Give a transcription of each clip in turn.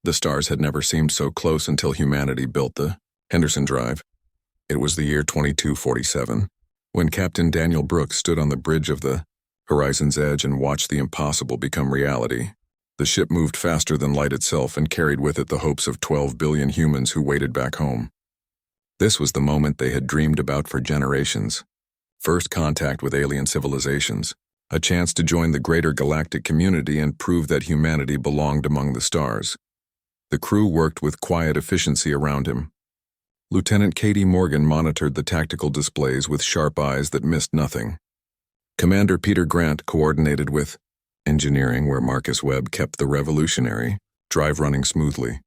The stars had never seemed so close until humanity built the Henderson Drive. It was the year 2247, when Captain Daniel Brooks stood on the bridge of the horizon's edge and watched the impossible become reality. The ship moved faster than light itself and carried with it the hopes of 12 billion humans who waited back home. This was the moment they had dreamed about for generations. First contact with alien civilizations, a chance to join the greater galactic community and prove that humanity belonged among the stars. The crew worked with quiet efficiency around him. Lieutenant Katie Morgan monitored the tactical displays with sharp eyes that missed nothing. Commander Peter Grant coordinated with engineering, where Marcus Webb kept the revolutionary drive running smoothly.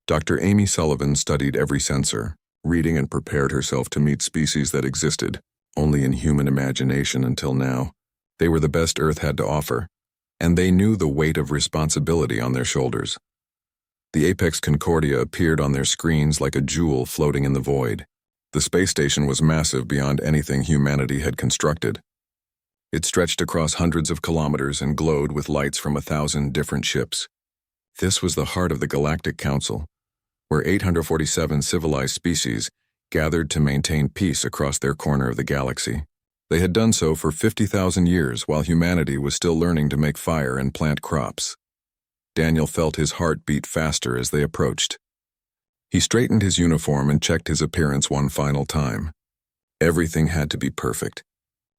Dr. Amy Sullivan studied every sensor, reading and prepared herself to meet species that existed only in human imagination until now. They were the best Earth had to offer, and they knew the weight of responsibility on their shoulders. The Apex Concordia appeared on their screens like a jewel floating in the void. The space station was massive beyond anything humanity had constructed. It stretched across hundreds of kilometers and glowed with lights from 1,000 different ships. This was the heart of the Galactic Council, where 847 civilized species gathered to maintain peace across their corner of the galaxy. They had done so for 50,000 years while humanity was still learning to make fire and plant crops. Daniel felt his heart beat faster as they approached. He straightened his uniform and checked his appearance one final time. Everything had to be perfect.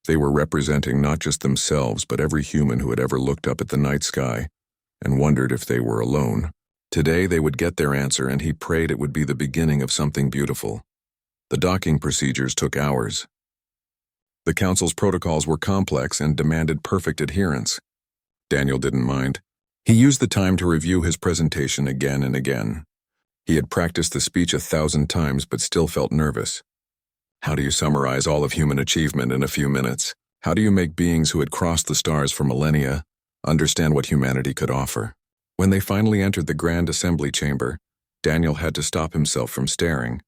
They were representing not just themselves but every human who had ever looked up at the night sky and wondered if they were alone. Today they would get their answer, and he prayed it would be the beginning of something beautiful. The docking procedures took hours. The Council's protocols were complex and demanded perfect adherence. Daniel didn't mind. He used the time to review his presentation again and again. He had practiced the speech 1,000 times but still felt nervous. How do you summarize all of human achievement in a few minutes? How do you make beings who had crossed the stars for millennia understand what humanity could offer? When they finally entered the Grand Assembly Chamber, Daniel had to stop himself from staring.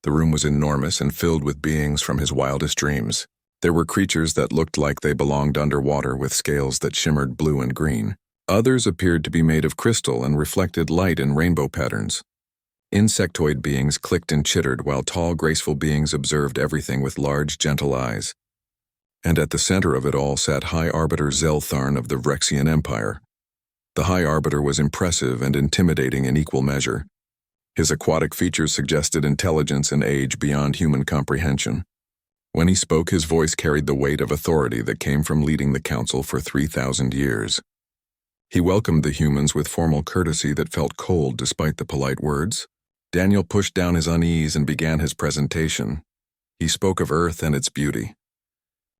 The room was enormous and filled with beings from his wildest dreams. There were creatures that looked like they belonged underwater with scales that shimmered blue and green. Others appeared to be made of crystal and reflected light in rainbow patterns. Insectoid beings clicked and chittered while tall, graceful beings observed everything with large, gentle eyes. And at the center of it all sat High Arbiter Zeltharn of the Vrexian Empire. The High Arbiter was impressive and intimidating in equal measure. His aquatic features suggested intelligence and age beyond human comprehension. When he spoke, his voice carried the weight of authority that came from leading the Council for 3,000 years. He welcomed the humans with formal courtesy that felt cold despite the polite words. Daniel pushed down his unease and began his presentation. He spoke of Earth and its beauty.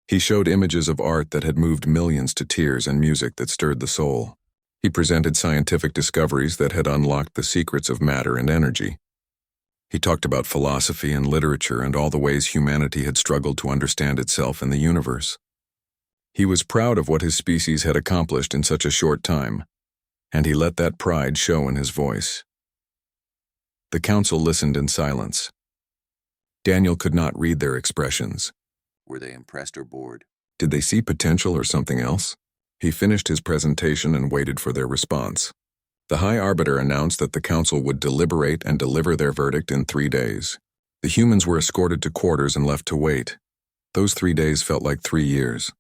He showed images of art that had moved millions to tears and music that stirred the soul. He presented scientific discoveries that had unlocked the secrets of matter and energy. He talked about philosophy and literature and all the ways humanity had struggled to understand itself and the universe. He was proud of what his species had accomplished in such a short time, and he let that pride show in his voice. The Council listened in silence. Daniel could not read their expressions. Were they impressed or bored? Did they see potential or something else? He finished his presentation and waited for their response. The High Arbiter announced that the Council would deliberate and deliver their verdict in 3 days. The humans were escorted to quarters and left to wait. Those 3 days felt like 3 years.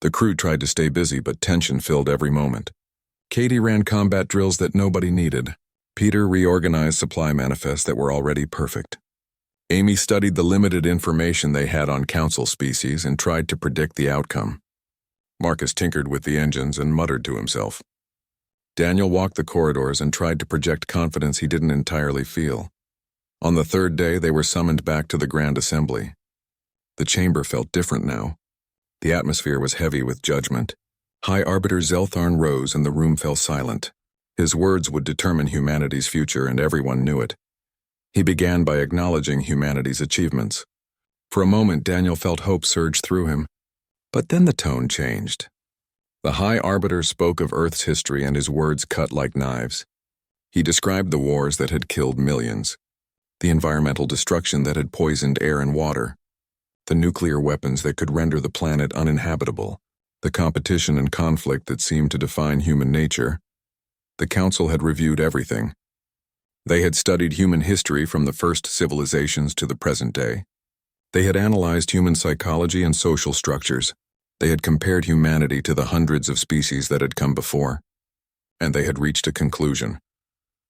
The crew tried to stay busy, but tension filled every moment. Katie ran combat drills that nobody needed. Peter reorganized supply manifests that were already perfect. Amy studied the limited information they had on Council species and tried to predict the outcome. Marcus tinkered with the engines and muttered to himself. Daniel walked the corridors and tried to project confidence he didn't entirely feel. On the 3rd day, they were summoned back to the Grand Assembly. The chamber felt different now. The atmosphere was heavy with judgment. High Arbiter Zeltharn rose and the room fell silent. His words would determine humanity's future, and everyone knew it. He began by acknowledging humanity's achievements. For a moment, Daniel felt hope surge through him. But then the tone changed. The High Arbiter spoke of Earth's history, and his words cut like knives. He described the wars that had killed millions, the environmental destruction that had poisoned air and water, the nuclear weapons that could render the planet uninhabitable, the competition and conflict that seemed to define human nature. The Council had reviewed everything. They had studied human history from the first civilizations to the present day. They had analyzed human psychology and social structures. They had compared humanity to the hundreds of species that had come before. And they had reached a conclusion.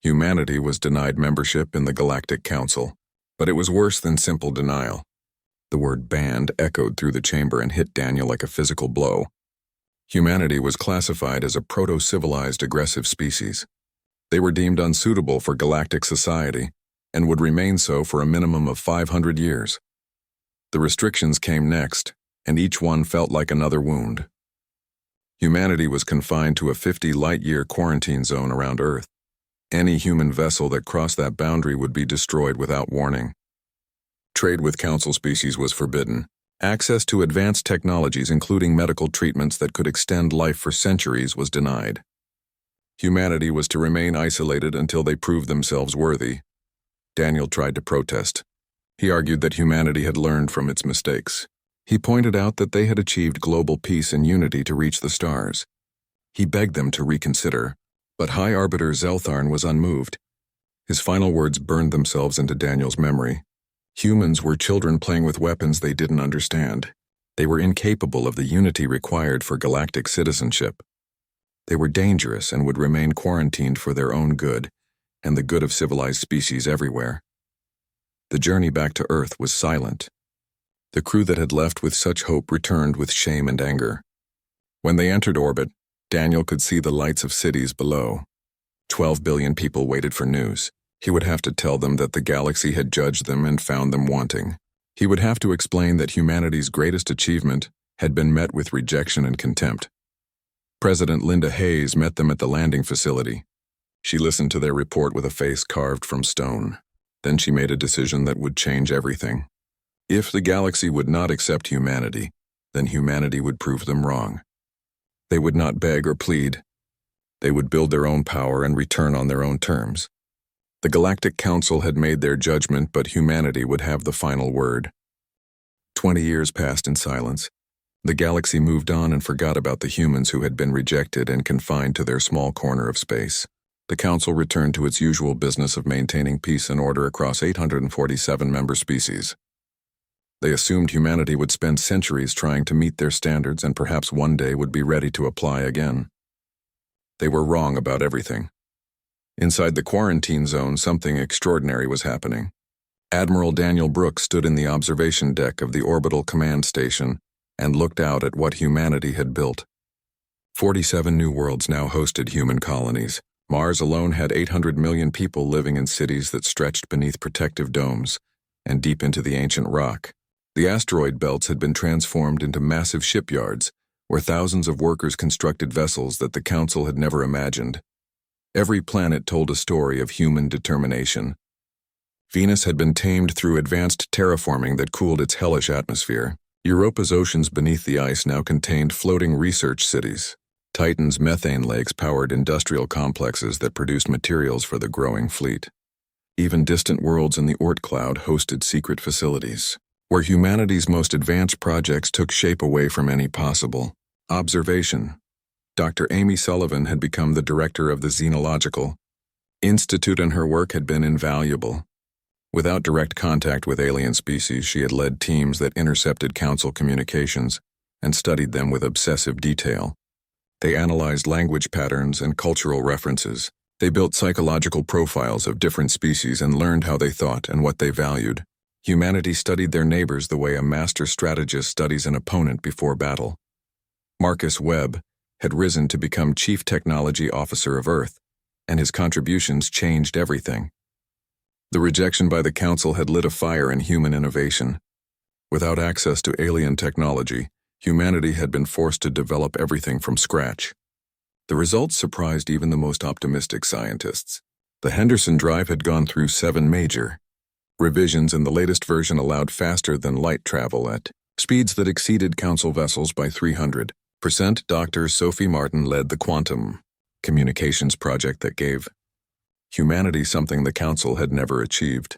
Humanity was denied membership in the Galactic Council, but it was worse than simple denial. The word banned echoed through the chamber and hit Daniel like a physical blow. Humanity was classified as a proto-civilized aggressive species. They were deemed unsuitable for galactic society and would remain so for a minimum of 500 years. The restrictions came next, and each one felt like another wound. Humanity was confined to a 50-light-year quarantine zone around Earth. Any human vessel that crossed that boundary would be destroyed without warning. Trade with Council species was forbidden. Access to advanced technologies, including medical treatments that could extend life for centuries, was denied. Humanity was to remain isolated until they proved themselves worthy. Daniel tried to protest. He argued that humanity had learned from its mistakes. He pointed out that they had achieved global peace and unity to reach the stars. He begged them to reconsider, but High Arbiter Zeltharn was unmoved. His final words burned themselves into Daniel's memory. Humans were children playing with weapons they didn't understand. They were incapable of the unity required for galactic citizenship. They were dangerous and would remain quarantined for their own good and the good of civilized species everywhere. The journey back to Earth was silent. The crew that had left with such hope returned with shame and anger. When they entered orbit, Daniel could see the lights of cities below. 12 billion people waited for news. He would have to tell them that the galaxy had judged them and found them wanting. He would have to explain that humanity's greatest achievement had been met with rejection and contempt. President Linda Hayes met them at the landing facility. She listened to their report with a face carved from stone. Then she made a decision that would change everything. If the galaxy would not accept humanity, then humanity would prove them wrong. They would not beg or plead. They would build their own power and return on their own terms. The Galactic Council had made their judgment, but humanity would have the final word. 20 years passed in silence. The galaxy moved on and forgot about the humans who had been rejected and confined to their small corner of space. The Council returned to its usual business of maintaining peace and order across 847 member species. They assumed humanity would spend centuries trying to meet their standards and perhaps one day would be ready to apply again. They were wrong about everything. Inside the quarantine zone, something extraordinary was happening. Admiral Daniel Brooks stood in the observation deck of the orbital command station and looked out at what humanity had built. 47 new worlds now hosted human colonies. Mars alone had 800 million people living in cities that stretched beneath protective domes and deep into the ancient rock. The asteroid belts had been transformed into massive shipyards, where thousands of workers constructed vessels that the Council had never imagined. Every planet told a story of human determination. Venus had been tamed through advanced terraforming that cooled its hellish atmosphere. Europa's oceans beneath the ice now contained floating research cities. Titan's methane lakes powered industrial complexes that produced materials for the growing fleet. Even distant worlds in the Oort cloud hosted secret facilities, where humanity's most advanced projects took shape away from any possible observation. Dr. Amy Sullivan had become the director of the Xenological Institute, and her work had been invaluable. Without direct contact with alien species, she had led teams that intercepted Council communications and studied them with obsessive detail. They analyzed language patterns and cultural references. They built psychological profiles of different species and learned how they thought and what they valued. Humanity studied their neighbors the way a master strategist studies an opponent before battle. Marcus Webb had risen to become Chief Technology Officer of Earth, and his contributions changed everything. The rejection by the Council had lit a fire in human innovation. Without access to alien technology, humanity had been forced to develop everything from scratch. The results surprised even the most optimistic scientists. The Henderson drive had gone through 7 major revisions, and the latest version allowed faster-than-light travel at speeds that exceeded Council vessels by 300%. Dr. Sophie Martin led the quantum communications project that gave humanity something the Council had never achieved.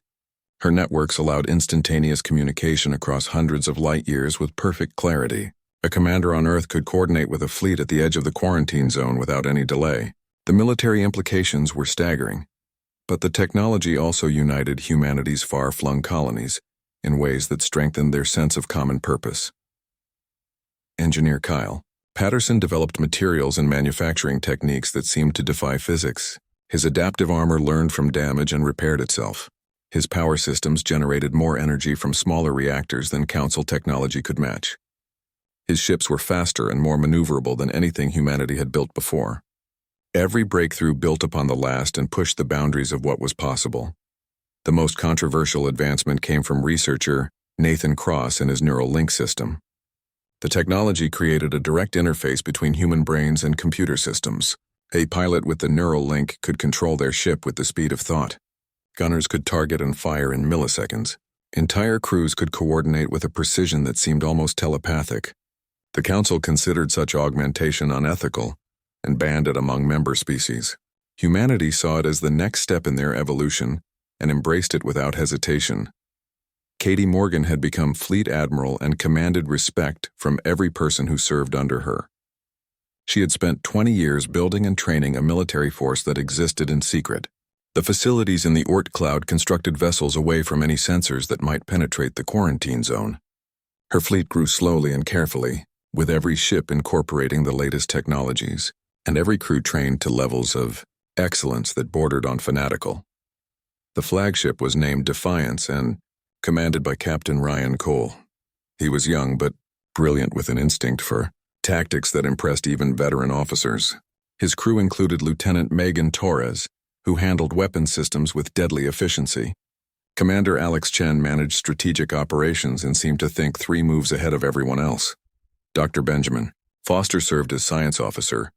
Her networks allowed instantaneous communication across hundreds of light years with perfect clarity. A commander on Earth could coordinate with a fleet at the edge of the quarantine zone without any delay. The military implications were staggering, but the technology also united humanity's far-flung colonies in ways that strengthened their sense of common purpose. Engineer Kyle Patterson developed materials and manufacturing techniques that seemed to defy physics. His adaptive armor learned from damage and repaired itself. His power systems generated more energy from smaller reactors than Council technology could match. His ships were faster and more maneuverable than anything humanity had built before. Every breakthrough built upon the last and pushed the boundaries of what was possible. The most controversial advancement came from researcher Nathan Cross and his neural link system. The technology created a direct interface between human brains and computer systems. A pilot with the neural link could control their ship with the speed of thought. Gunners could target and fire in milliseconds. Entire crews could coordinate with a precision that seemed almost telepathic. The Council considered such augmentation unethical and banned it among member species. Humanity saw it as the next step in their evolution and embraced it without hesitation. Katie Morgan had become Fleet Admiral and commanded respect from every person who served under her. She had spent 20 years building and training a military force that existed in secret. The facilities in the Oort cloud constructed vessels away from any sensors that might penetrate the quarantine zone. Her fleet grew slowly and carefully, with every ship incorporating the latest technologies, and every crew trained to levels of excellence that bordered on fanatical. The flagship was named Defiance and commanded by Captain Ryan Cole. He was young but brilliant with an instinct for tactics that impressed even veteran officers. His crew included Lieutenant Megan Torres, who handled weapon systems with deadly efficiency. Commander Alex Chen managed strategic operations and seemed to think 3 moves ahead of everyone else. Dr. Benjamin Foster served as science officer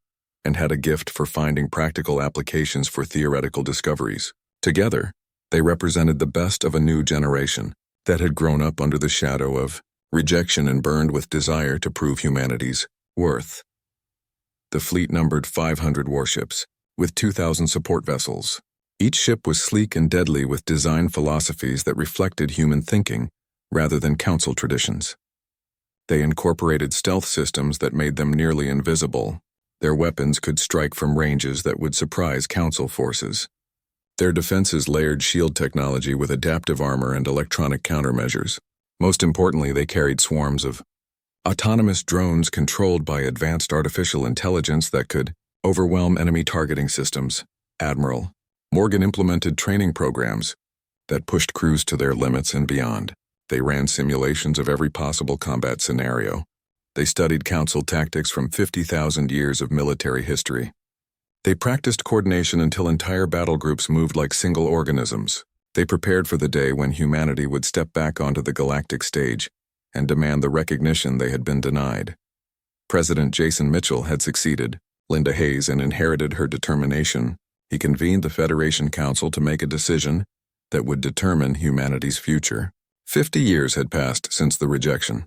and had a gift for finding practical applications for theoretical discoveries. Together, they represented the best of a new generation that had grown up under the shadow of rejection and burned with desire to prove humanity's worth. The fleet numbered 500 warships, with 2,000 support vessels. Each ship was sleek and deadly with design philosophies that reflected human thinking rather than Council traditions. They incorporated stealth systems that made them nearly invisible. Their weapons could strike from ranges that would surprise Council forces. Their defenses layered shield technology with adaptive armor and electronic countermeasures. Most importantly, they carried swarms of autonomous drones controlled by advanced artificial intelligence that could overwhelm enemy targeting systems. Admiral Morgan implemented training programs that pushed crews to their limits and beyond. They ran simulations of every possible combat scenario. They studied Council tactics from 50,000 years of military history. They practiced coordination until entire battle groups moved like single organisms. They prepared for the day when humanity would step back onto the galactic stage and demand the recognition they had been denied. President Jason Mitchell had succeeded Linda Hayes and inherited her determination. He convened the Federation Council to make a decision that would determine humanity's future. 50 years had passed since the rejection.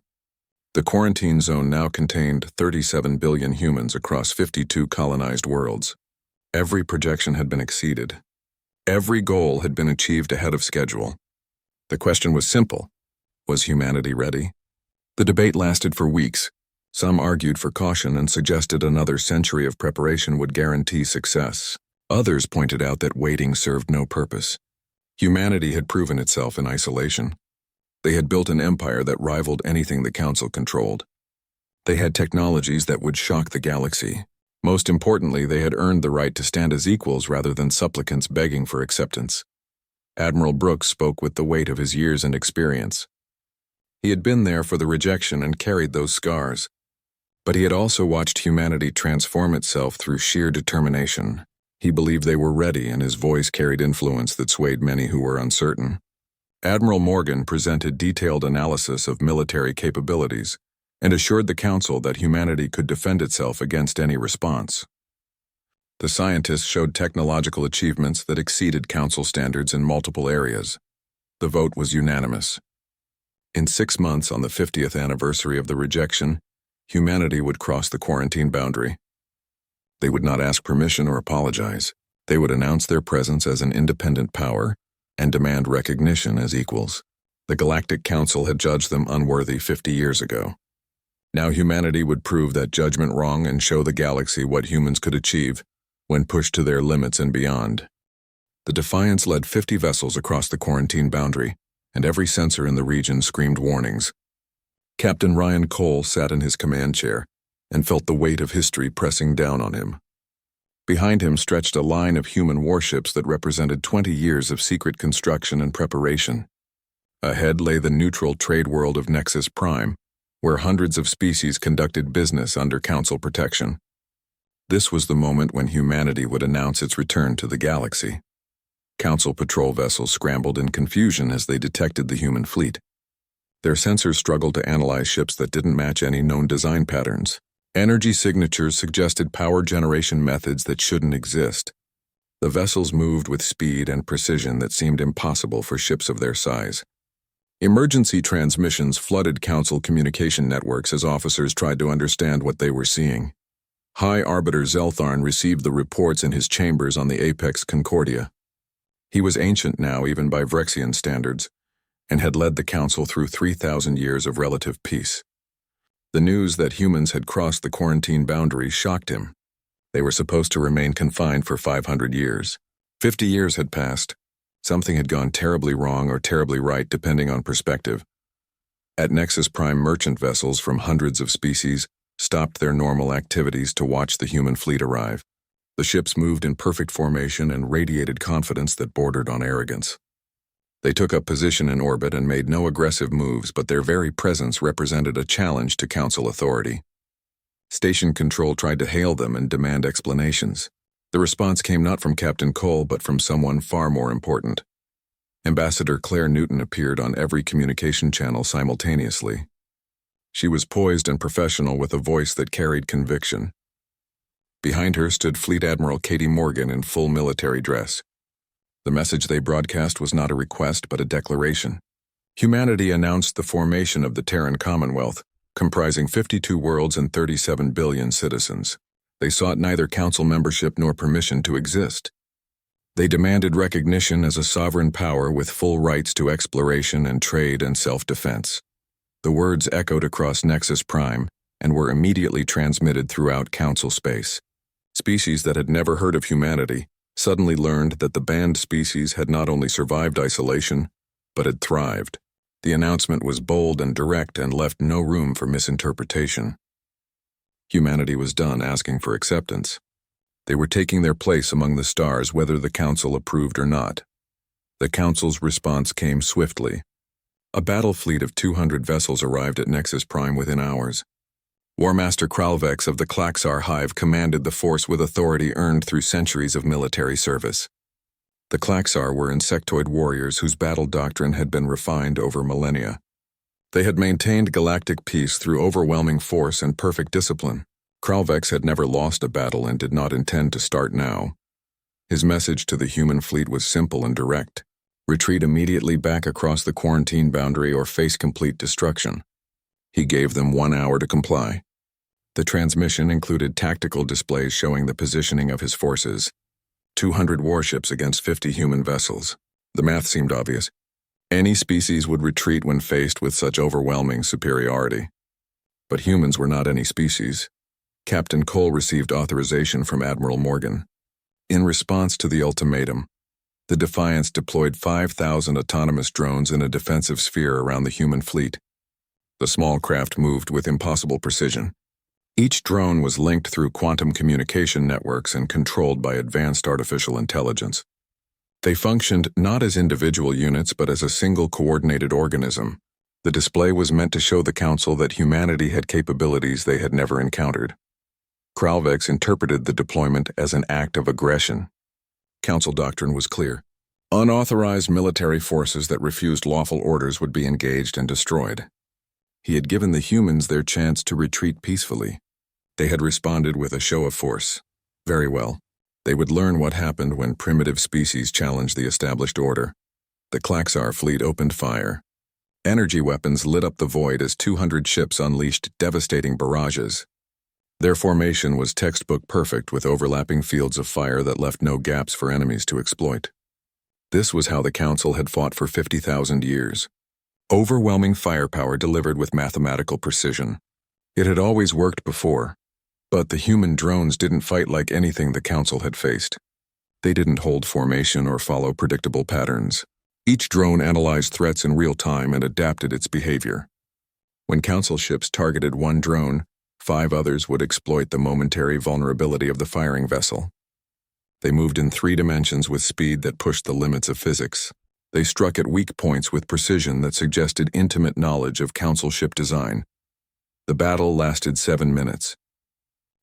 The quarantine zone now contained 37 billion humans across 52 colonized worlds. Every projection had been exceeded. Every goal had been achieved ahead of schedule. The question was simple. Was humanity ready? The debate lasted for weeks. Some argued for caution and suggested another century of preparation would guarantee success. Others pointed out that waiting served no purpose. Humanity had proven itself in isolation. They had built an empire that rivaled anything the Council controlled. They had technologies that would shock the galaxy. Most importantly, they had earned the right to stand as equals rather than supplicants begging for acceptance. Admiral Brooks spoke with the weight of his years and experience. He had been there for the rejection and carried those scars. But he had also watched humanity transform itself through sheer determination. He believed they were ready, and his voice carried influence that swayed many who were uncertain. Admiral Morgan presented detailed analysis of military capabilities and assured the Council that humanity could defend itself against any response. The scientists showed technological achievements that exceeded Council standards in multiple areas. The vote was unanimous. In 6 months, on the 50th anniversary of the rejection, humanity would cross the quarantine boundary. They would not ask permission or apologize. They would announce their presence as an independent power and demand recognition as equals. The Galactic Council had judged them unworthy 50 years ago. Now humanity would prove that judgment wrong and show the galaxy what humans could achieve when pushed to their limits and beyond. The Defiance led 50 vessels across the quarantine boundary, and every sensor in the region screamed warnings. Captain Ryan Cole sat in his command chair and felt the weight of history pressing down on him. Behind him stretched a line of human warships that represented 20 years of secret construction and preparation. Ahead lay the neutral trade world of Nexus Prime, where hundreds of species conducted business under Council protection. This was the moment when humanity would announce its return to the galaxy. Council patrol vessels scrambled in confusion as they detected the human fleet. Their sensors struggled to analyze ships that didn't match any known design patterns. Energy signatures suggested power generation methods that shouldn't exist. The vessels moved with speed and precision that seemed impossible for ships of their size. Emergency transmissions flooded Council communication networks as officers tried to understand what they were seeing. High Arbiter Zeltharn received the reports in his chambers on the Apex Concordia. He was ancient now even by Vrexian standards, and had led the Council through 3,000 years of relative peace. The news that humans had crossed the quarantine boundary shocked him. They were supposed to remain confined for 500 years. 50 years had passed. Something had gone terribly wrong or terribly right depending on perspective. At Nexus Prime, merchant vessels from hundreds of species stopped their normal activities to watch the human fleet arrive. The ships moved in perfect formation and radiated confidence that bordered on arrogance. They took up position in orbit and made no aggressive moves, but their very presence represented a challenge to Council authority. Station Control tried to hail them and demand explanations. The response came not from Captain Cole, but from someone far more important. Ambassador Claire Newton appeared on every communication channel simultaneously. She was poised and professional with a voice that carried conviction. Behind her stood Fleet Admiral Katie Morgan in full military dress. The message they broadcast was not a request but a declaration. Humanity announced the formation of the Terran Commonwealth, comprising 52 worlds and 37 billion citizens. They sought neither Council membership nor permission to exist. They demanded recognition as a sovereign power with full rights to exploration and trade and self-defense. The words echoed across Nexus Prime and were immediately transmitted throughout Council space. Species that had never heard of humanity suddenly learned that the banned species had not only survived isolation, but had thrived. The announcement was bold and direct and left no room for misinterpretation. Humanity was done asking for acceptance. They were taking their place among the stars whether the Council approved or not. The Council's response came swiftly. A battle fleet of 200 vessels arrived at Nexus Prime within hours. War Master Kralvex of the Klaxar Hive commanded the force with authority earned through centuries of military service. The Klaxar were insectoid warriors whose battle doctrine had been refined over millennia. They had maintained galactic peace through overwhelming force and perfect discipline. Kralvex had never lost a battle and did not intend to start now. His message to the human fleet was simple and direct. Retreat immediately back across the quarantine boundary or face complete destruction. He gave them 1 hour to comply. The transmission included tactical displays showing the positioning of his forces. 200 warships against 50 human vessels. The math seemed obvious. Any species would retreat when faced with such overwhelming superiority. But humans were not any species. Captain Cole received authorization from Admiral Morgan. In response to the ultimatum, the Defiance deployed 5,000 autonomous drones in a defensive sphere around the human fleet. The small craft moved with impossible precision. Each drone was linked through quantum communication networks and controlled by advanced artificial intelligence. They functioned not as individual units but as a single coordinated organism. The display was meant to show the Council that humanity had capabilities they had never encountered. Kralvex interpreted the deployment as an act of aggression. Council doctrine was clear. Unauthorized military forces that refused lawful orders would be engaged and destroyed. He had given the humans their chance to retreat peacefully. They had responded with a show of force. Very well. They would learn what happened when primitive species challenged the established order. The Klaxar fleet opened fire. Energy weapons lit up the void as 200 ships unleashed devastating barrages. Their formation was textbook perfect with overlapping fields of fire that left no gaps for enemies to exploit. This was how the Council had fought for 50,000 years. Overwhelming firepower delivered with mathematical precision. It had always worked before. But the human drones didn't fight like anything the Council had faced. They didn't hold formation or follow predictable patterns. Each drone analyzed threats in real time and adapted its behavior. When Council ships targeted one drone, 5 others would exploit the momentary vulnerability of the firing vessel. They moved in 3 dimensions with speed that pushed the limits of physics. They struck at weak points with precision that suggested intimate knowledge of Council ship design. The battle lasted 7 minutes.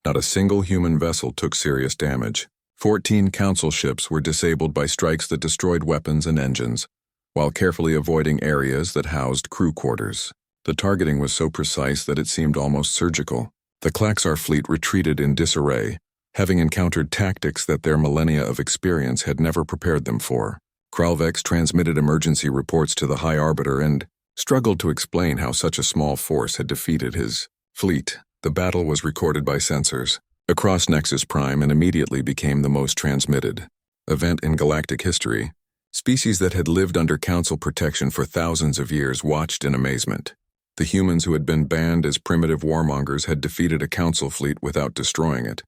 Not a single human vessel took serious damage. 14 Council ships were disabled by strikes that destroyed weapons and engines, while carefully avoiding areas that housed crew quarters. The targeting was so precise that it seemed almost surgical. The Klaxar fleet retreated in disarray, having encountered tactics that their millennia of experience had never prepared them for. Kralvex transmitted emergency reports to the High Arbiter and struggled to explain how such a small force had defeated his fleet. The battle was recorded by sensors across Nexus Prime and immediately became the most transmitted event in galactic history. Species that had lived under Council protection for thousands of years watched in amazement. The humans who had been banned as primitive warmongers had defeated a Council fleet without destroying it.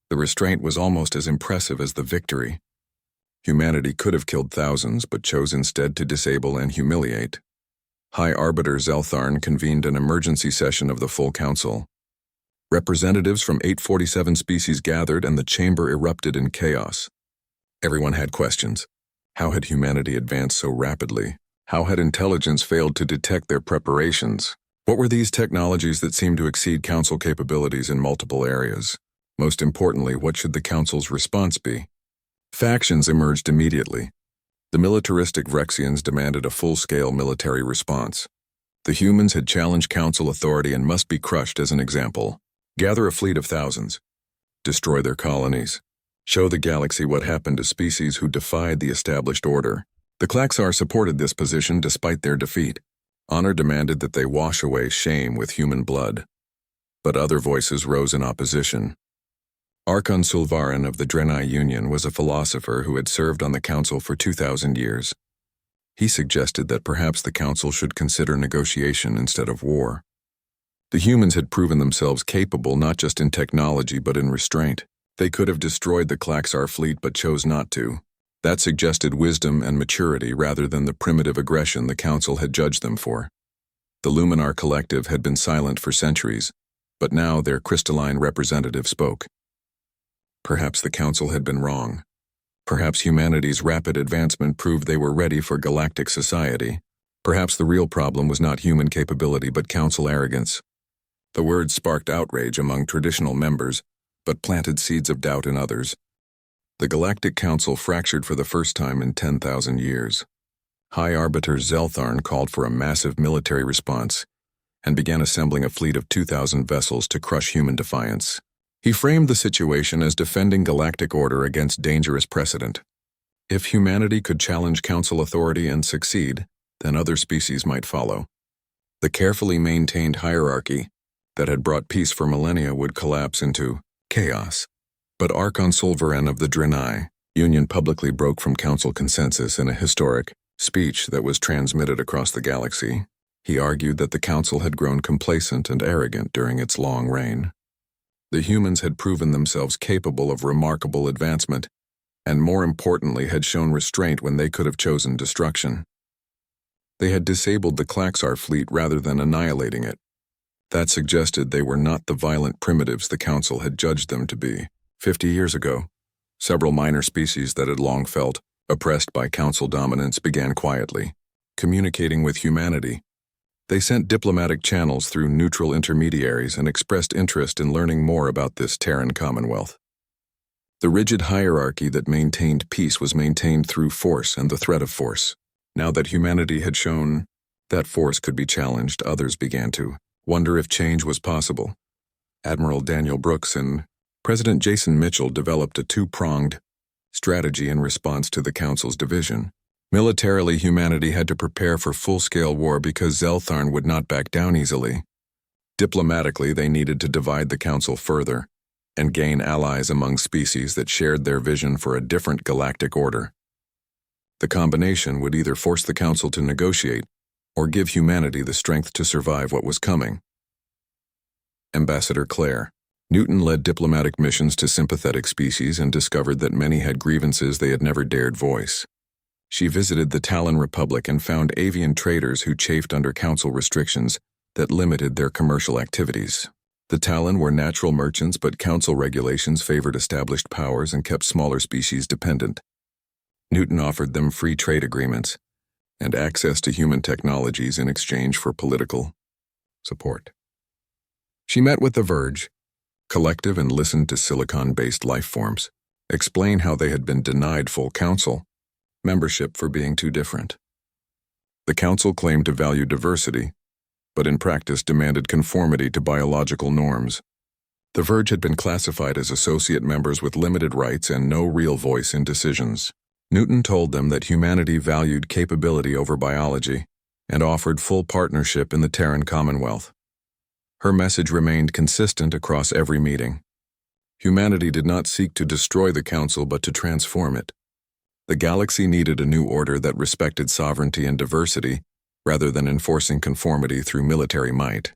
The restraint was almost as impressive as the victory. Humanity could have killed thousands, but chose instead to disable and humiliate. High Arbiter Zeltharn convened an emergency session of the full Council. Representatives from 847 species gathered and the chamber erupted in chaos. Everyone had questions. How had humanity advanced so rapidly? How had intelligence failed to detect their preparations? What were these technologies that seemed to exceed Council capabilities in multiple areas? Most importantly, what should the Council's response be? Factions emerged immediately. The militaristic Vrexians demanded a full-scale military response. The humans had challenged Council authority and must be crushed as an example. Gather a fleet of thousands. Destroy their colonies. Show the galaxy what happened to species who defied the established order. The Klaxar supported this position despite their defeat. Honor demanded that they wash away shame with human blood. But other voices rose in opposition. Archon Sulvarin of the Draenei Union was a philosopher who had served on the Council for 2,000 years. He suggested that perhaps the Council should consider negotiation instead of war. The humans had proven themselves capable not just in technology but in restraint. They could have destroyed the Klaxar fleet but chose not to. That suggested wisdom and maturity rather than the primitive aggression the Council had judged them for. The Luminar Collective had been silent for centuries, but now their crystalline representative spoke. Perhaps the Council had been wrong. Perhaps humanity's rapid advancement proved they were ready for galactic society. Perhaps the real problem was not human capability but Council arrogance. The words sparked outrage among traditional members, but planted seeds of doubt in others. The Galactic Council fractured for the first time in 10,000 years. High Arbiter Zeltharn called for a massive military response and began assembling a fleet of 2,000 vessels to crush human defiance. He framed the situation as defending galactic order against dangerous precedent. If humanity could challenge Council authority and succeed, then other species might follow. The carefully maintained hierarchy that had brought peace for millennia would collapse into chaos. But Archon Sulvarin of the Draenei Union publicly broke from Council consensus in a historic speech that was transmitted across the galaxy. He argued that the Council had grown complacent and arrogant during its long reign. The humans had proven themselves capable of remarkable advancement, and more importantly had shown restraint when they could have chosen destruction. They had disabled the Klaxar fleet rather than annihilating it. That suggested they were not the violent primitives the Council had judged them to be. 50 years ago, several minor species that had long felt oppressed by Council dominance began quietly communicating with humanity. They sent diplomatic channels through neutral intermediaries and expressed interest in learning more about this Terran Commonwealth. The rigid hierarchy that maintained peace was maintained through force and the threat of force. Now that humanity had shown that force could be challenged, others began to wonder if change was possible. Admiral Daniel Brooks and President Jason Mitchell developed a two-pronged strategy in response to the Council's division. Militarily, humanity had to prepare for full-scale war because Zeltharn would not back down easily. Diplomatically, they needed to divide the Council further and gain allies among species that shared their vision for a different galactic order. The combination would either force the Council to negotiate or give humanity the strength to survive what was coming. Ambassador Claire. Newton led diplomatic missions to sympathetic species and discovered that many had grievances they had never dared voice. She visited the Talon Republic and found avian traders who chafed under council restrictions that limited their commercial activities. The Talon were natural merchants, but council regulations favored established powers and kept smaller species dependent. Newton offered them free trade agreements and access to human technologies in exchange for political support. She met with the Verge Collective and listened to silicon-based life forms explain how they had been denied full council membership for being too different. The council claimed to value diversity, but in practice demanded conformity to biological norms. The Verge had been classified as associate members with limited rights and no real voice in decisions. Newton told them that humanity valued capability over biology and offered full partnership in the Terran Commonwealth. Her message remained consistent across every meeting. Humanity did not seek to destroy the council but to transform it. The galaxy needed a new order that respected sovereignty and diversity rather than enforcing conformity through military might.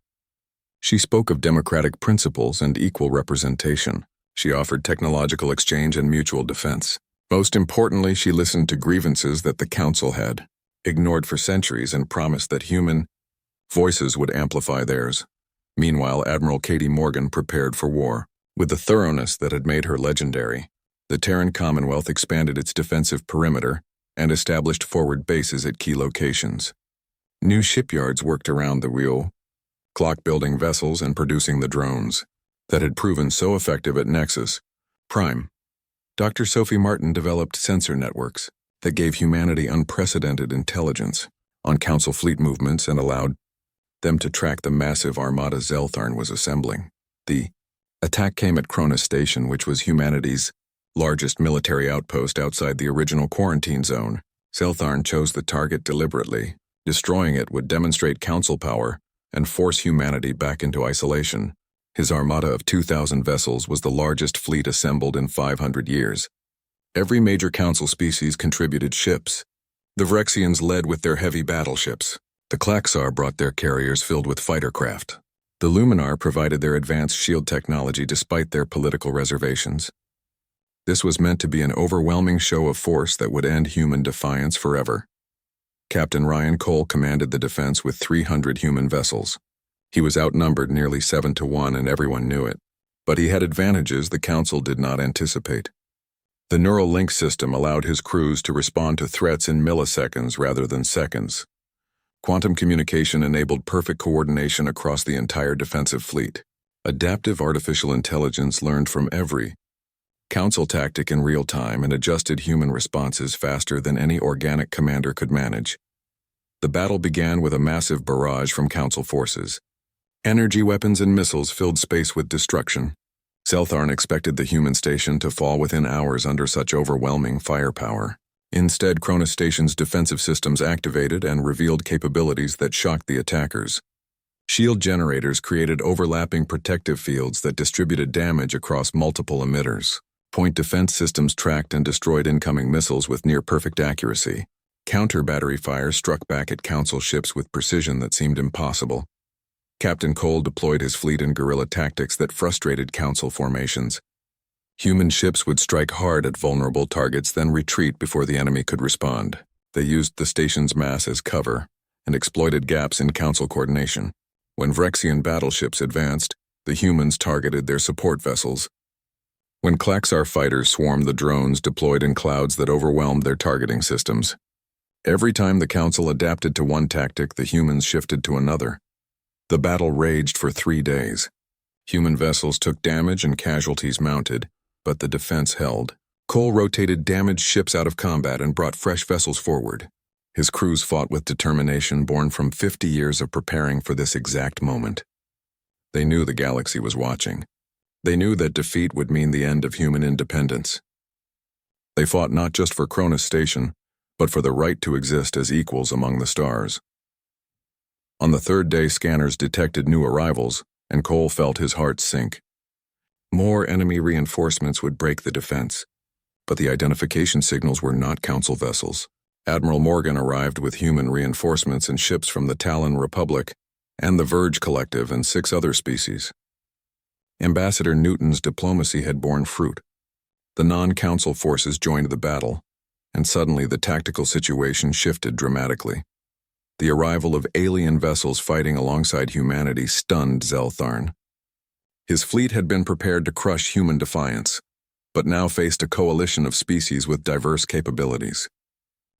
She spoke of democratic principles and equal representation. She offered technological exchange and mutual defense. Most importantly, she listened to grievances that the council had ignored for centuries and promised that human voices would amplify theirs. Meanwhile, Admiral Katie Morgan prepared for war. With the thoroughness that had made her legendary, the Terran Commonwealth expanded its defensive perimeter and established forward bases at key locations. New shipyards worked around the wheel, clock-building vessels and producing the drones that had proven so effective at Nexus Prime. Dr. Sophie Martin developed sensor networks that gave humanity unprecedented intelligence on council fleet movements and allowed them to track the massive armada Zeltharn was assembling. The attack came at Cronus Station, which was humanity's largest military outpost outside the original quarantine zone. Zeltharn chose the target deliberately. Destroying it would demonstrate council power and force humanity back into isolation. His armada of 2,000 vessels was the largest fleet assembled in 500 years. Every major council species contributed ships. The Vrexians led with their heavy battleships. The Klaxar brought their carriers filled with fighter craft. The Luminar provided their advanced shield technology despite their political reservations. This was meant to be an overwhelming show of force that would end human defiance forever. Captain Ryan Cole commanded the defense with 300 human vessels. He was outnumbered nearly 7-1 and everyone knew it. But he had advantages the council did not anticipate. The neural link system allowed his crews to respond to threats in milliseconds rather than seconds. Quantum communication enabled perfect coordination across the entire defensive fleet. Adaptive artificial intelligence learned from every council tactic in real time and adjusted human responses faster than any organic commander could manage. The battle began with a massive barrage from council forces. Energy weapons and missiles filled space with destruction. Zeltharn expected the human station to fall within hours under such overwhelming firepower. Instead, Cronus Station's defensive systems activated and revealed capabilities that shocked the attackers. Shield generators created overlapping protective fields that distributed damage across multiple emitters. Point defense systems tracked and destroyed incoming missiles with near-perfect accuracy. Counter-battery fire struck back at council ships with precision that seemed impossible. Captain Cole deployed his fleet in guerrilla tactics that frustrated council formations. Human ships would strike hard at vulnerable targets, then retreat before the enemy could respond. They used the station's mass as cover and exploited gaps in council coordination. When Vrexian battleships advanced, the humans targeted their support vessels. When Klaxar fighters swarmed the drones deployed in clouds that overwhelmed their targeting systems. Every time the council adapted to one tactic, the humans shifted to another. The battle raged for 3 days. Human vessels took damage and casualties mounted, but the defense held. Cole rotated damaged ships out of combat and brought fresh vessels forward. His crews fought with determination born from 50 years of preparing for this exact moment. They knew the galaxy was watching. They knew that defeat would mean the end of human independence. They fought not just for Cronus Station, but for the right to exist as equals among the stars. On the third day, scanners detected new arrivals, and Cole felt his heart sink. More enemy reinforcements would break the defense, but the identification signals were not council vessels. Admiral Morgan arrived with human reinforcements and ships from the Talon Republic and the Verge Collective and 6 other species. Ambassador Newton's diplomacy had borne fruit. The non-council forces joined the battle, and suddenly the tactical situation shifted dramatically. The arrival of alien vessels fighting alongside humanity stunned Zeltharn. His fleet had been prepared to crush human defiance, but now faced a coalition of species with diverse capabilities.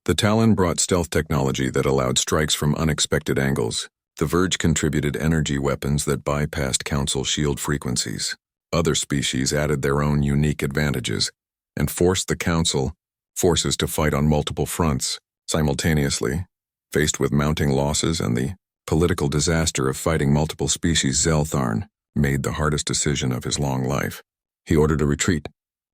The Talon brought stealth technology that allowed strikes from unexpected angles. The Verge contributed energy weapons that bypassed Council shield frequencies. Other species added their own unique advantages and forced the Council forces to fight on multiple fronts simultaneously. Faced with mounting losses and the political disaster of fighting multiple species, Zeltharn made the hardest decision of his long life. He ordered a retreat.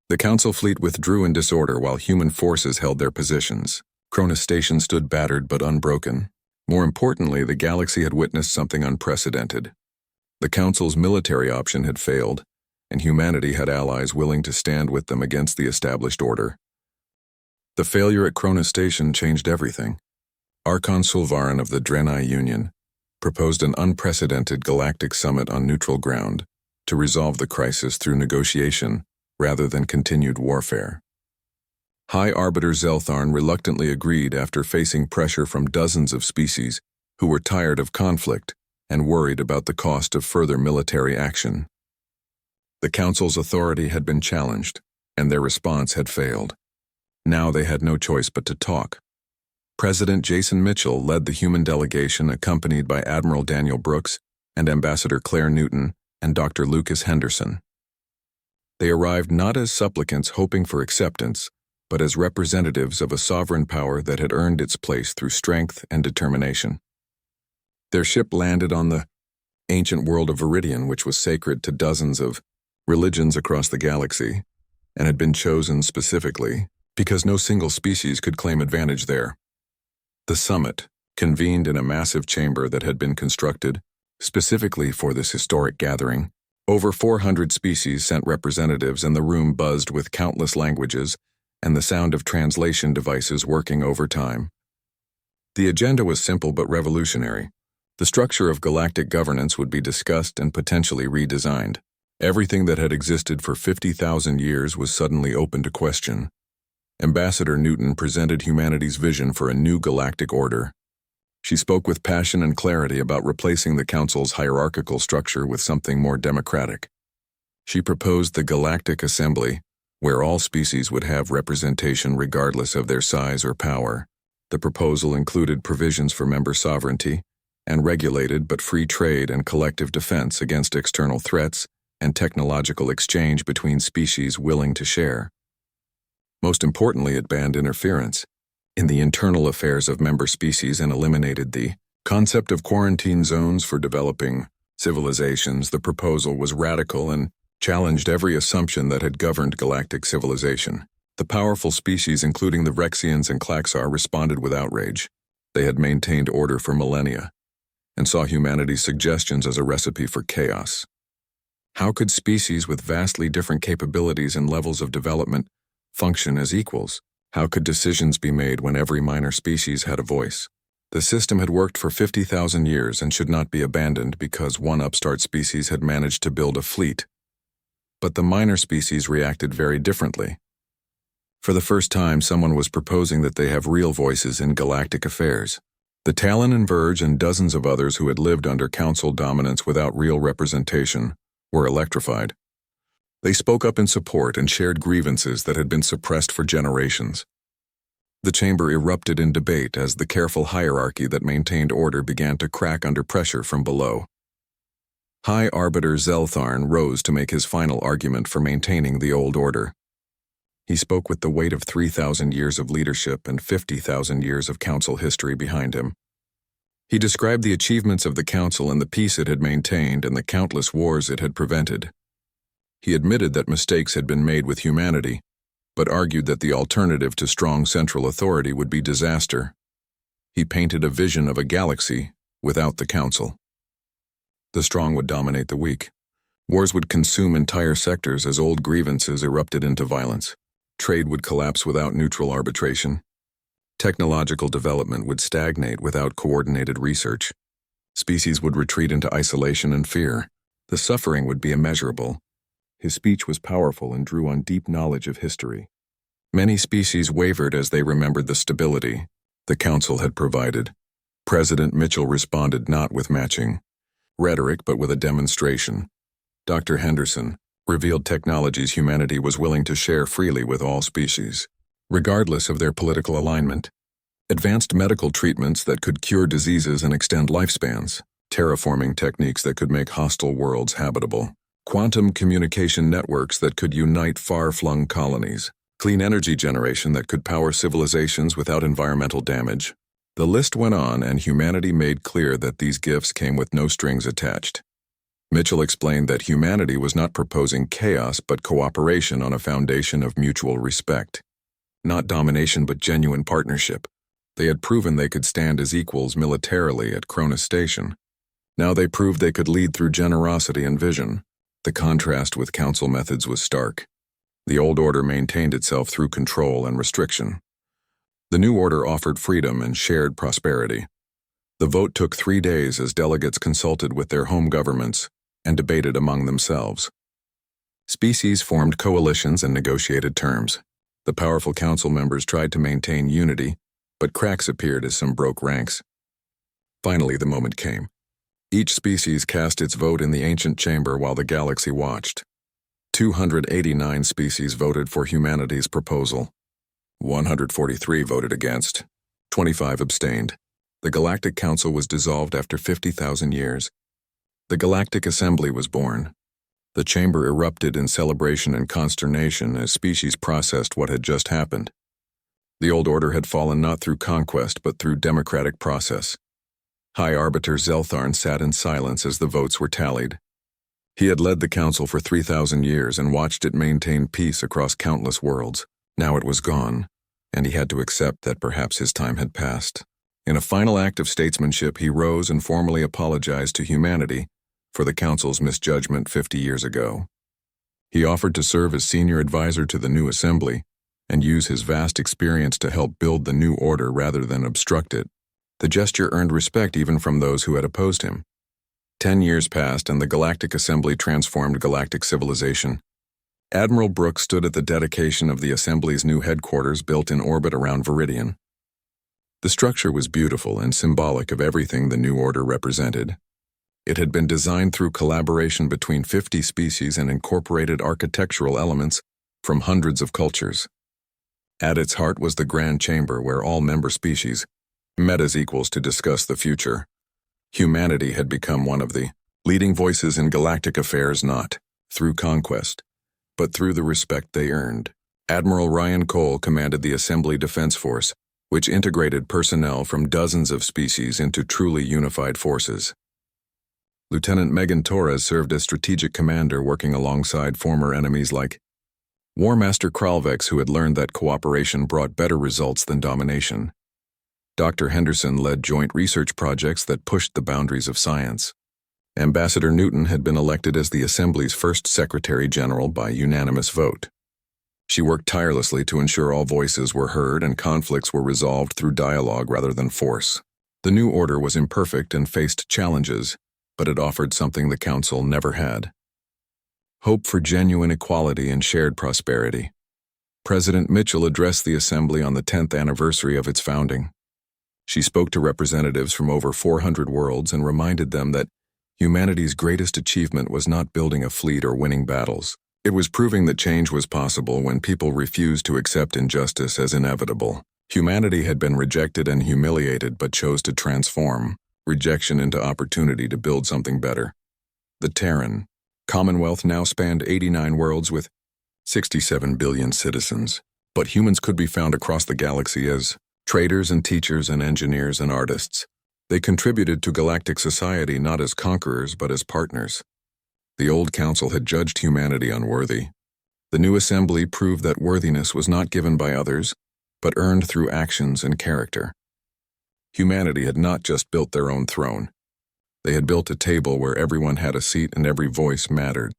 The Council fleet withdrew in disorder while human forces held their positions. Cronus Station stood battered but unbroken. More importantly, the galaxy had witnessed something unprecedented. The Council's military option had failed, and humanity had allies willing to stand with them against the established order. The failure at Cronus Station changed everything. Archon Sulvarin of the Draenei Union proposed an unprecedented galactic summit on neutral ground to resolve the crisis through negotiation rather than continued warfare. High Arbiter Zeltharn reluctantly agreed after facing pressure from dozens of species who were tired of conflict and worried about the cost of further military action. The Council's authority had been challenged, and their response had failed. Now they had no choice but to talk. President Jason Mitchell led the human delegation accompanied by Admiral Daniel Brooks and Ambassador Claire Newton and Dr. Lucas Henderson. They arrived not as supplicants hoping for acceptance, but as representatives of a sovereign power that had earned its place through strength and determination. Their ship landed on the ancient world of Viridian, which was sacred to dozens of religions across the galaxy, and had been chosen specifically because no single species could claim advantage there. The summit convened in a massive chamber that had been constructed specifically for this historic gathering. Over 400 species sent representatives, and the room buzzed with countless languages and the sound of translation devices working overtime. The agenda was simple but revolutionary. The structure of galactic governance would be discussed and potentially redesigned. Everything that had existed for 50,000 years was suddenly open to question. Ambassador Newton presented humanity's vision for a new galactic order. She spoke with passion and clarity about replacing the Council's hierarchical structure with something more democratic. She proposed the Galactic Assembly, where all species would have representation regardless of their size or power. The proposal included provisions for member sovereignty and regulated but free trade and collective defense against external threats and technological exchange between species willing to share. Most importantly, it banned interference in the internal affairs of member species and eliminated the concept of quarantine zones for developing civilizations. The proposal was radical and challenged every assumption that had governed galactic civilization. The powerful species, including the Rexians and Klaxar, responded with outrage. They had maintained order for millennia and saw humanity's suggestions as a recipe for chaos. How could species with vastly different capabilities and levels of development function as equals? How could decisions be made when every minor species had a voice? The system had worked for 50,000 years and should not be abandoned because one upstart species had managed to build a fleet. But the minor species reacted very differently. For the first time, someone was proposing that they have real voices in galactic affairs. The Talon and Verge and dozens of others who had lived under Council dominance without real representation were electrified. They spoke up in support and shared grievances that had been suppressed for generations. The chamber erupted in debate as the careful hierarchy that maintained order began to crack under pressure from below. High Arbiter Zeltharn rose to make his final argument for maintaining the old order. He spoke with the weight of 3,000 years of leadership and 50,000 years of Council history behind him. He described the achievements of the Council and the peace it had maintained and the countless wars it had prevented. He admitted that mistakes had been made with humanity, but argued that the alternative to strong central authority would be disaster. He painted a vision of a galaxy without the Council. The strong would dominate the weak. Wars would consume entire sectors as old grievances erupted into violence. Trade would collapse without neutral arbitration. Technological development would stagnate without coordinated research. Species would retreat into isolation and fear. The suffering would be immeasurable. His speech was powerful and drew on deep knowledge of history. Many species wavered as they remembered the stability the Council had provided. President Mitchell responded not with matching rhetoric but with a demonstration. Dr. Henderson revealed technologies humanity was willing to share freely with all species, regardless of their political alignment. Advanced medical treatments that could cure diseases and extend lifespans, terraforming techniques that could make hostile worlds habitable, quantum communication networks that could unite far-flung colonies, clean energy generation that could power civilizations without environmental damage. The list went on, and humanity made clear that these gifts came with no strings attached. Mitchell explained that humanity was not proposing chaos but cooperation on a foundation of mutual respect. Not domination but genuine partnership. They had proven they could stand as equals militarily at Cronus Station. Now they proved they could lead through generosity and vision. The contrast with Council methods was stark. The old order maintained itself through control and restriction. The new order offered freedom and shared prosperity. The vote took 3 days as delegates consulted with their home governments and debated among themselves. Species formed coalitions and negotiated terms. The powerful council members tried to maintain unity, but cracks appeared as some broke ranks. Finally, the moment came. Each species cast its vote in the ancient chamber while the galaxy watched. 289 species voted for humanity's proposal. 143 voted against. 25 abstained. The Galactic Council was dissolved after 50,000 years. The Galactic Assembly was born. The chamber erupted in celebration and consternation as species processed what had just happened. The old order had fallen not through conquest but through democratic process. High Arbiter Zeltharn sat in silence as the votes were tallied. He had led the council for 3,000 years and watched it maintain peace across countless worlds. Now it was gone, and he had to accept that perhaps his time had passed. In a final act of statesmanship, he rose and formally apologized to humanity for the council's misjudgment 50 years ago. He offered to serve as senior advisor to the new assembly and use his vast experience to help build the new order rather than obstruct it. The gesture earned respect even from those who had opposed him. 10 years passed and the Galactic Assembly transformed galactic civilization. Admiral Brooks stood at the dedication of the Assembly's new headquarters built in orbit around Viridian. The structure was beautiful and symbolic of everything the new order represented. It had been designed through collaboration between 50 species and incorporated architectural elements from hundreds of cultures. At its heart was the Grand Chamber where all member species met as equals to discuss the future. Humanity had become one of the leading voices in galactic affairs not through conquest, but through the respect they earned. Admiral Ryan Cole commanded the Assembly Defense Force, which integrated personnel from dozens of species into truly unified forces. Lieutenant Megan Torres served as strategic commander, working alongside former enemies like War Master Kralvex, who had learned that cooperation brought better results than domination. Dr. Henderson led joint research projects that pushed the boundaries of science. Ambassador Newton had been elected as the Assembly's first Secretary General by unanimous vote. She worked tirelessly to ensure all voices were heard and conflicts were resolved through dialogue rather than force. The new order was imperfect and faced challenges, but it offered something the Council never had: hope for genuine equality and shared prosperity. President Mitchell addressed the Assembly on the 10th anniversary of its founding. She spoke to representatives from over 400 worlds and reminded them that humanity's greatest achievement was not building a fleet or winning battles. It was proving that change was possible when people refused to accept injustice as inevitable. Humanity had been rejected and humiliated but chose to transform rejection into opportunity to build something better. The Terran Commonwealth now spanned 89 worlds with 67 billion citizens, but humans could be found across the galaxy as traders and teachers and engineers and artists. They contributed to galactic society not as conquerors but as partners. The old council had judged humanity unworthy. The new assembly proved that worthiness was not given by others, but earned through actions and character. Humanity had not just built their own throne. They had built a table where everyone had a seat and every voice mattered.